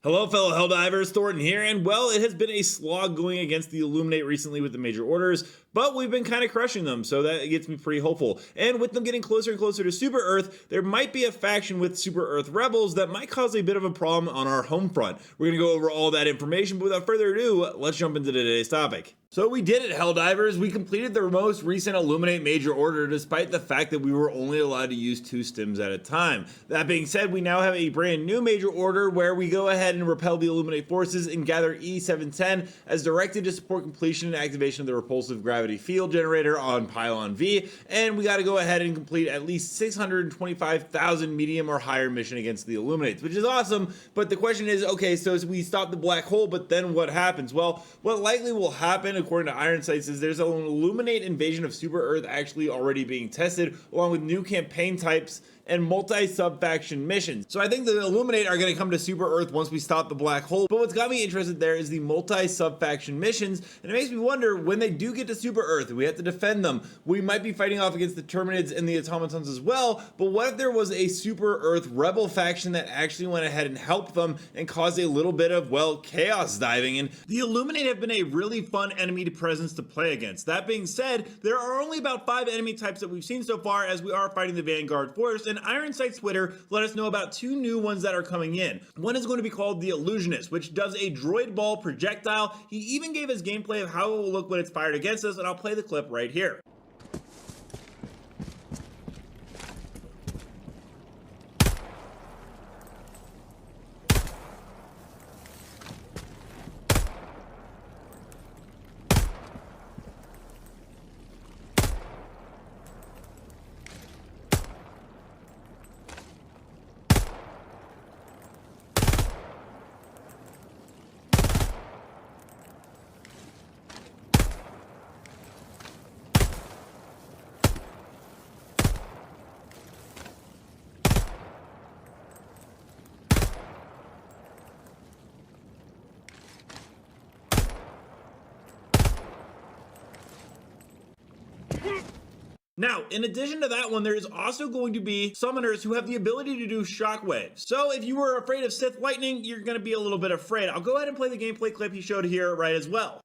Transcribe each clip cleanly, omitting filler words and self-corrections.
Hello fellow Helldivers, Thornton here, and well, it has been a slog going against the Illuminate recently with the major orders, but we've been kind of crushing them, so that gets me pretty hopeful. And with them getting closer and closer to Super Earth, there might be a faction with Super Earth rebels that might cause a bit of a problem on our home front. We're going to go over all that information, but without further ado, let's jump into today's topic. So we did it, Helldivers. We completed the most recent Illuminate major order despite the fact that we were only allowed to use 2 stims at a time. That being said, we now have a brand new major order where we go ahead and repel the Illuminate forces and gather E710 as directed to support completion and activation of the repulsive gravity field generator on Pylon V, and we got to go ahead and complete at least 625,000 medium or higher mission against the Illuminates, which is awesome. But the question is, okay, so we stop the black hole, but then what happens? Well, what likely will happen according to Iron Sights is there's an Illuminate invasion of Super Earth actually already being tested, along with new campaign types and multi-sub-faction missions. So I think the Illuminate are going to come to Super Earth once we stop the black hole, but what's got me interested there is the multi-sub-faction missions, and it makes me wonder, when they do get to Super Earth, we have to defend them. We might be fighting off against the Terminids and the Automatons as well, but what if there was a Super Earth rebel faction that actually went ahead and helped them and caused a little bit of, well, chaos diving? And the Illuminate have been a really fun enemy presence to play against. That being said, there are only about 5 enemy types that we've seen so far, as we are fighting the Vanguard Force, and Iron Sights Twitter let us know about 2 new ones that are coming in. One is going to be called the Illusionist, which does a droid ball projectile. He even gave us gameplay of how it will look when it's fired against us, and I'll play the clip right here. Now, in addition to that one, there is also going to be summoners who have the ability to do shockwaves. So if you were afraid of Sith Lightning, you're going to be a little bit afraid. I'll go ahead and play the gameplay clip he showed here right as well.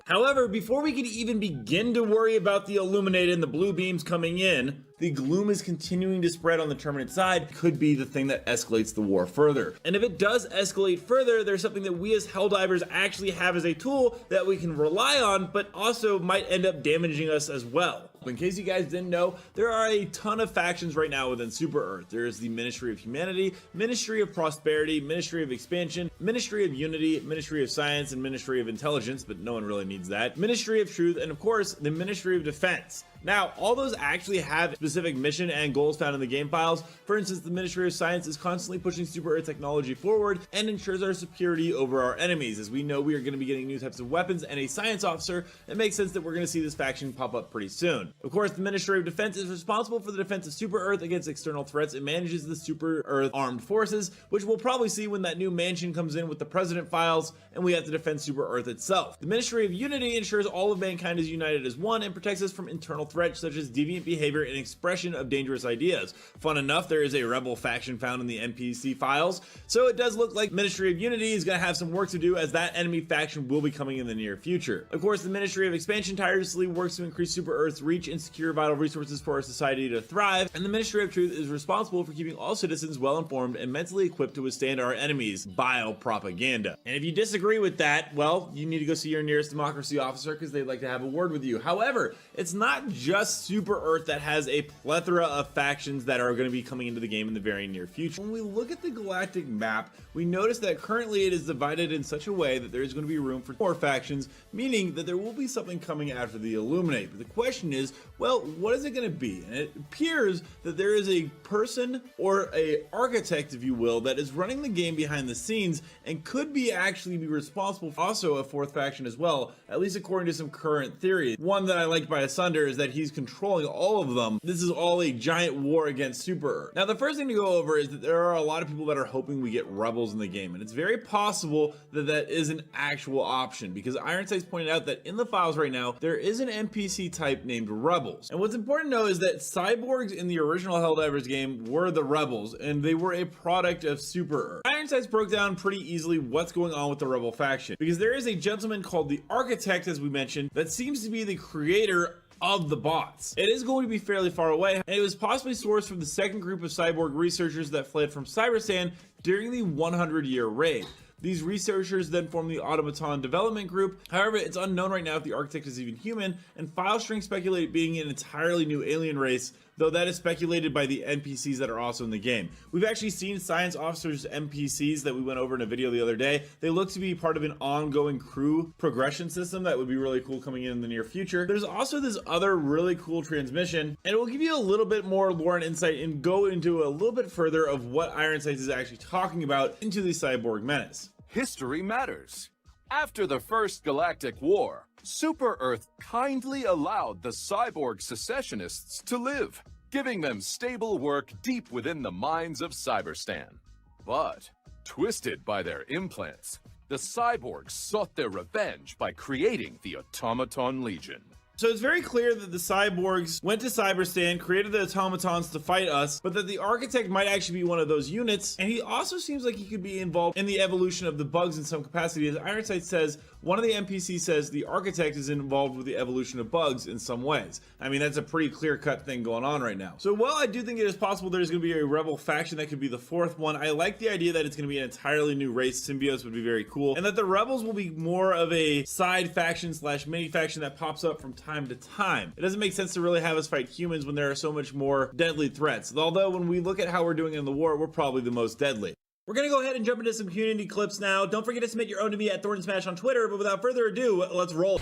However, before we could even begin to worry about the Illuminate and the blue beams coming in, the gloom is continuing to spread on the Terminid side. Could be the thing that escalates the war further. And if it does escalate further, there's something that we as Helldivers actually have as a tool that we can rely on, but also might end up damaging us as well. In case you guys didn't know, there are a ton of factions right now within Super Earth. There is the Ministry of Humanity, Ministry of Prosperity, Ministry of Expansion, Ministry of Unity, Ministry of Science, and Ministry of Intelligence, but no one really needs that, Ministry of Truth, and of course, the Ministry of Defense. Now, all those actually have specific mission and goals found in the game files. For instance, the Ministry of Science is constantly pushing Super Earth technology forward and ensures our superiority over our enemies. As we know, we are going to be getting new types of weapons and a science officer. It makes sense that we're going to see this faction pop up pretty soon. Of course, the Ministry of Defense is responsible for the defense of Super Earth against external threats. It manages the Super Earth armed forces, which we'll probably see when that new mansion comes in with the President files and we have to defend Super Earth itself. The Ministry of Unity ensures all of mankind is united as one and protects us from internal threats such as deviant behavior and expression of dangerous ideas. Fun enough, there is a rebel faction found in the NPC files, so it does look like Ministry of Unity is going to have some work to do, as that enemy faction will be coming in the near future. Of course, the Ministry of Expansion tirelessly works to increase Super Earth's reach and secure vital resources for our society to thrive, and the Ministry of Truth is responsible for keeping all citizens well informed and mentally equipped to withstand our enemies' vile propaganda. And if you disagree with that, well, you need to go see your nearest democracy officer because they'd like to have a word with you. However, it's not just Super Earth that has a plethora of factions that are going to be coming into the game in the very near future. When we look at the galactic map, we notice that currently it is divided in such a way that there is going to be room for more factions, meaning that there will be something coming after the Illuminate. But the question is, well, what is it going to be? And it appears that there is a person or a architect, if you will, that is running the game behind the scenes and could be actually be responsible for also a fourth faction as well, at least according to some current theories. One that I liked by Asunder is that he's controlling all of them. This is all a giant war against Super Earth. Now, the first thing to go over is that there are a lot of people that are hoping we get rebels in the game, and it's very possible that that is an actual option, because Ironsight's pointed out that in the files right now there is an NPC type named rebels. And what's important to know is that cyborgs in the original Helldivers game were the rebels, and they were a product of Super Earth. Ironsight's broke down pretty easily what's going on with the rebel faction, because there is a gentleman called the Architect, as we mentioned, that seems to be the creator of the bots. It is going to be fairly far away, and it was possibly sourced from the second group of cyborg researchers that fled from Cyberstan during the 100-year raid. These researchers then formed the Automaton Development Group. However, it's unknown right now if the Architect is even human, and file strings speculate being an entirely new alien race, though that is speculated by the NPCs that are also in the game. We've actually seen science officers NPCs that we went over in a video the other day. They look to be part of an ongoing crew progression system that would be really cool coming in the near future. There's also this other really cool transmission, and it will give you a little bit more lore and insight and go into a little bit further of what Ironsight is actually talking about into the cyborg menace. History matters. After the First Galactic War, Super Earth kindly allowed the cyborg secessionists to live, giving them stable work deep within the mines of Cyberstan. But, twisted by their implants, the cyborgs sought their revenge by creating the Automaton Legion. So it's very clear that the cyborgs went to Cyberstan, created the automatons to fight us, but that the Architect might actually be one of those units, and he also seems like he could be involved in the evolution of the bugs in some capacity. As Ironsight says, one of the NPCs says the Architect is involved with the evolution of bugs in some ways. I mean, that's a pretty clear-cut thing going on right now. So while I do think it is possible there's going to be a rebel faction that could be the fourth one, I like the idea that it's going to be an entirely new race. Symbiotes would be very cool, and that the rebels will be more of a side faction slash mini faction that pops up from time to time. It doesn't make sense to really have us fight humans when there are so much more deadly threats, although when we look at how we're doing in the war, we're probably the most deadly. We're gonna go ahead and jump into some community clips now. Don't forget to submit your own to me at Thorn Smash on Twitter, but without further ado, let's roll.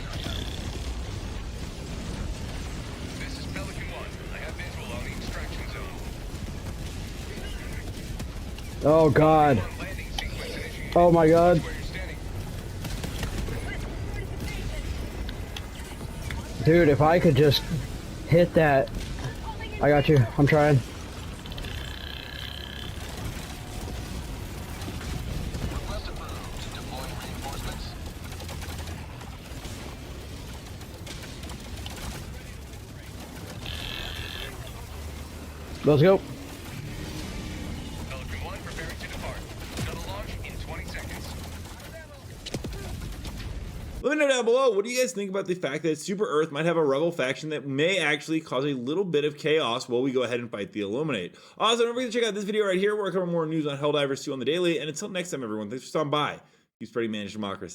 This is Pelican 1. I have visual on the extraction zone. Oh god. Landing sequence initiated. Oh my god. Where you're standing. Dude, if I could just hit that. I got you. I'm trying. Request approved. Deploying reinforcements. Let's go. Pelican 1 preparing to depart. Shuttle launch in 20 seconds. Let me know down below, what do you guys think about the fact that Super Earth might have a rebel faction that may actually cause a little bit of chaos while we go ahead and fight the Illuminate? Also, don't forget to check out this video right here where I cover more news on Helldivers 2 on the daily, and until next time everyone, thanks for stopping by. Keep spreading managed democracy.